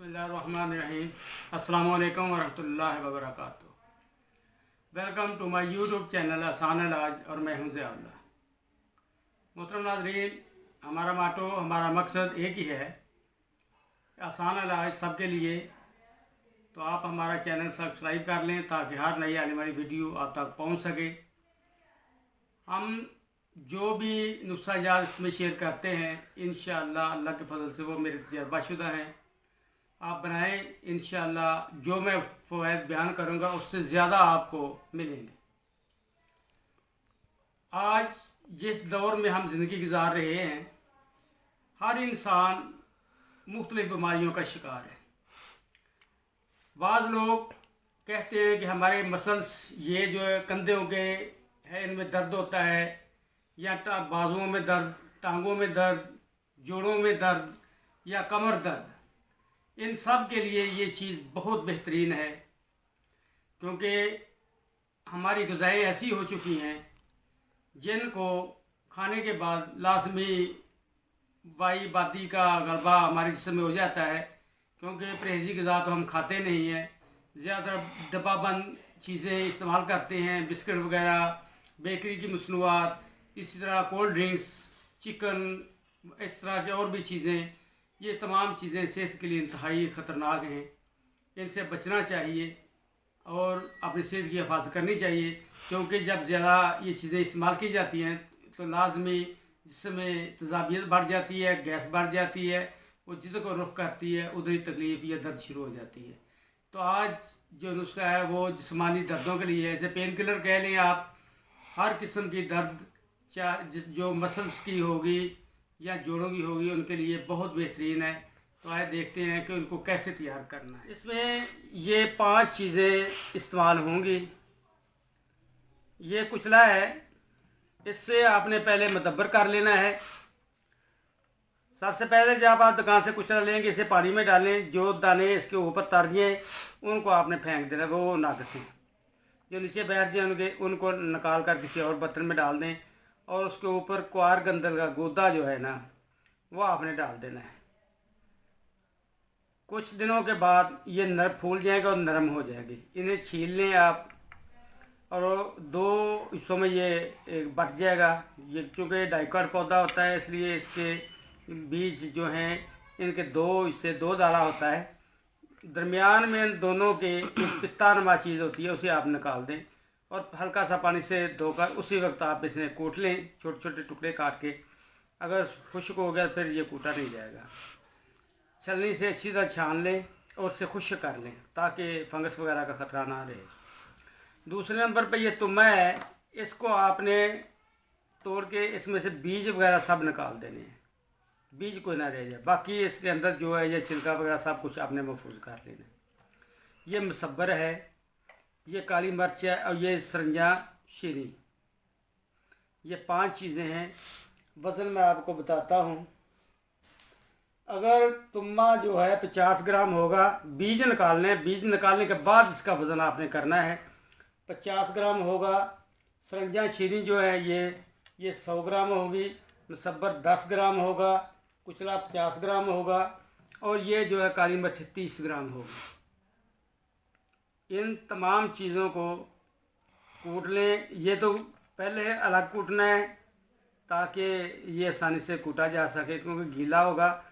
बिस्मिल्लाहिर्रहमानिर्रहीम। अस्सलामु अलैकुम वरहमतुल्लाहि वबरकातुहू। Welcome to my YouTube channel आसान इलाज और मैं हूं ज़ियाउल्लाह। मोहतरम नाज़रीन, हमारा मकसद एक ही है, आसान इलाज सबके लिए। तो आप हमारा चैनल सब्सक्राइब कर लें ताकि हर नई आने वाली वीडियो आप तक पहुंच सके। हम जो भी नुस्खा इजाज़ इसमें शेयर करते हैं इंशाअल्लाह अल्लाह के फजल से वो मेरे तजर्बाशुदा हैं। आप बनाएं, इंशाअल्लाह जो मैं फ़वाइद बयान करूंगा उससे ज़्यादा आपको मिलेंगे। आज जिस दौर में हम ज़िंदगी गुजार रहे हैं, हर इंसान मुख्तलिफ़ बीमारियों का शिकार है। बाज़ लोग कहते हैं कि हमारे मसल्स ये जो है कंधों के है, इनमें दर्द होता है, या बाजुओं में दर्द, टांगों में दर्द, जोड़ों में दर्द या कमर दर्द। इन सब के लिए ये चीज़ बहुत बेहतरीन है, क्योंकि हमारी ग़िज़ाएँ ऐसी हो चुकी हैं जिनको खाने के बाद लाजमी वाई बादी का गलबा हमारे जिस्म में हो जाता है। क्योंकि परहेज़ी ग़िज़ा तो हम खाते नहीं हैं, ज़्यादातर डब्बाबंद चीज़ें इस्तेमाल करते हैं, बिस्किट वगैरह, बेकरी की मसनूआत, इसी तरह कोल्ड ड्रिंक्स, चिकन, इस तरह की और भी चीज़ें। ये तमाम चीज़ें सेहत के लिए इंतहाई ख़तरनाक हैं, इनसे बचना चाहिए और अपनी सेहत की हिफाजत करनी चाहिए। क्योंकि जब ज़्यादा ये चीज़ें इस्तेमाल की जाती हैं तो लाजमी जिसमें तेज़ाबियत बढ़ जाती है, गैस बढ़ जाती है, वो जिधर को रुख करती है उधर ही तकलीफ़ या दर्द शुरू हो जाती है। तो आज जो नुस्खा है वो जिस्मानी दर्दों के लिए है। जैसे पेन किलर कह लें आप, हर किस्म की दर्द, चाहे जो मसल्स की होगी या जोड़ों की होगी, उनके लिए बहुत बेहतरीन है। तो आए देखते हैं कि उनको कैसे तैयार करना है। इसमें ये 5 चीज़ें इस्तेमाल होंगी। ये कुचला है, इससे आपने पहले मुदब्बर कर लेना है। सबसे पहले जब आप दुकान से कुचला लेंगे, इसे पानी में डालें, जो दाने इसके ऊपर तर जाएँ उनको आपने फेंक देना, वो नग से जो नीचे बैठ जाए उनको निकाल कर किसी और बर्तन में डाल दें, और उसके ऊपर क्वार गंदल का गोदा जो है ना, वो आपने डाल देना है। कुछ दिनों के बाद ये फूल जाएगा और नरम हो जाएगी। इन्हें छील लें आप, और 2 हिस्सों में ये बट जाएगा। ये चूँकि डाइकॉट पौधा होता है, इसलिए इसके बीज जो हैं इनके 2 हिस्से, 2 दाना होता है। दरमियान में इन दोनों के एक पित्ता नुमा चीज़ होती है, उसे आप निकाल दें और हल्का सा पानी से धोकर उसी वक्त आप इसे कूट लें, छोटे छोटे टुकड़े काट के। अगर खुश्क हो गया फिर ये कूटा नहीं जाएगा। छलनी से अच्छी तरह छान लें और उसे खुश्क कर लें ताकि फंगस वगैरह का ख़तरा ना रहे। दूसरे नंबर पे ये तुम्मा है, इसको आपने तोड़ के इसमें से बीज वगैरह सब निकाल देने हैं, बीज कोई ना रह जाए। बाकी इसके अंदर जो है ये छिलका वगैरह सब कुछ आपने महफूज कर लेना है। ये मुसब्बर है, ये काली मिर्च है, और ये सरंजा शीरी। ये 5 चीज़ें हैं। वज़न मैं आपको बताता हूँ। अगर तुम्मा जो है 50 ग्राम होगा, बीज निकालने हैं, बीज निकालने के बाद इसका वज़न आपने करना है। 50 ग्राम होगा। सरंजा शीरी जो है ये 100 ग्राम होगी। मुसब्बर 10 ग्राम होगा। कुचला 50 ग्राम होगा, और ये जो है काली मिर्च 30 ग्राम होगी। इन तमाम चीज़ों को कूट लें। ये तो पहले अलग कूटना है ताकि ये आसानी से कूटा जा सके, क्योंकि गीला होगा।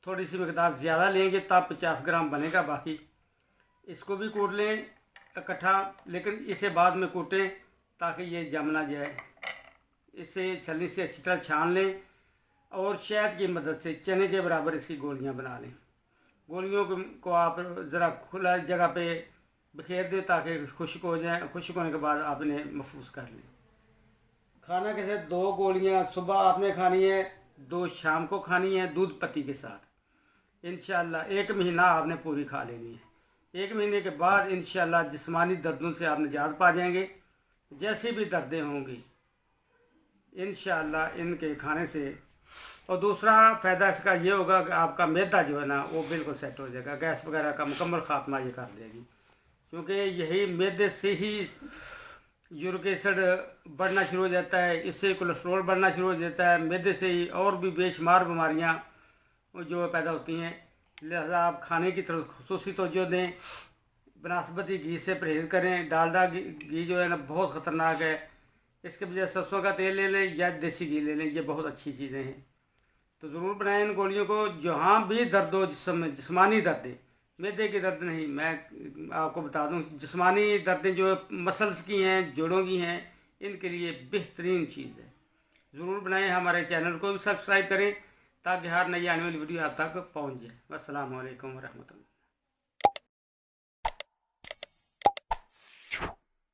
थोड़ी सी मकदार ज़्यादा लेंगे तब 50 ग्राम बनेगा। बाकी इसको भी कूट लें इकट्ठा, लेकिन इसे बाद में कूटें ताकि ये जम ना जाए। इसे छलनी से अच्छी तरह छान लें और शहद की मदद से चने के बराबर इसकी गोलियां बना लें। गोलियों को आप ज़रा खुला जगह पे बिखेर दें ताकि खुश्क हो जाए। खुश्क होने के बाद आप इन्हें महफूज कर लें। खाना कैसे, 2 गोलियां सुबह आपने खानी है, 2 शाम को खानी है, दूध पत्ती के साथ। इंशाअल्लाह 1 महीना आपने पूरी खा लेनी है। 1 महीने के बाद इंशाअल्लाह जिस्मानी दर्दों से आप निजात पा जाएंगे। जैसी भी दर्दें होंगी इंशाअल्लाह इनके खाने से। और दूसरा फ़ायदा इसका ये होगा कि आपका मैदा जो है ना वो बिल्कुल सेट हो जाएगा। गैस वगैरह का मुकम्मल ख़ात्मा ये कर देगी, क्योंकि यही मैदे से ही यूरिक एसिड बढ़ना शुरू हो जाता है, इससे कोलेस्ट्रॉल बढ़ना शुरू हो जाता है। मैदे से ही और भी बेशुमार बीमारियाँ जो पैदा होती हैं। लिहाजा आप खाने की तरफ खुसूसी तवज्जो दें। बनास्पति घी से परहेज़ करें। डालडा घी जो है ना बहुत ख़तरनाक है। इसके बजाय सरसों का तेल ले लें या देसी घी ले लें, ये बहुत अच्छी चीज़ें हैं। तो ज़रूर बनाएं इन गोलियों को। जहाँ भी दर्द हो जिस्म में, जिस्मानी दर्द है, मैदे की दर्द नहीं, मैं आपको बता दूं जिस्मानी दर्दें जो मसल्स की हैं, जोड़ों की हैं, इनके लिए बेहतरीन चीज़ है। ज़रूर बनाएं। हमारे चैनल को भी सब्सक्राइब करें ताकि हर नई आने वाली वीडियो आप तक पहुँच जाए। अस्सलाम वालेकुम रहमतुल्लाह।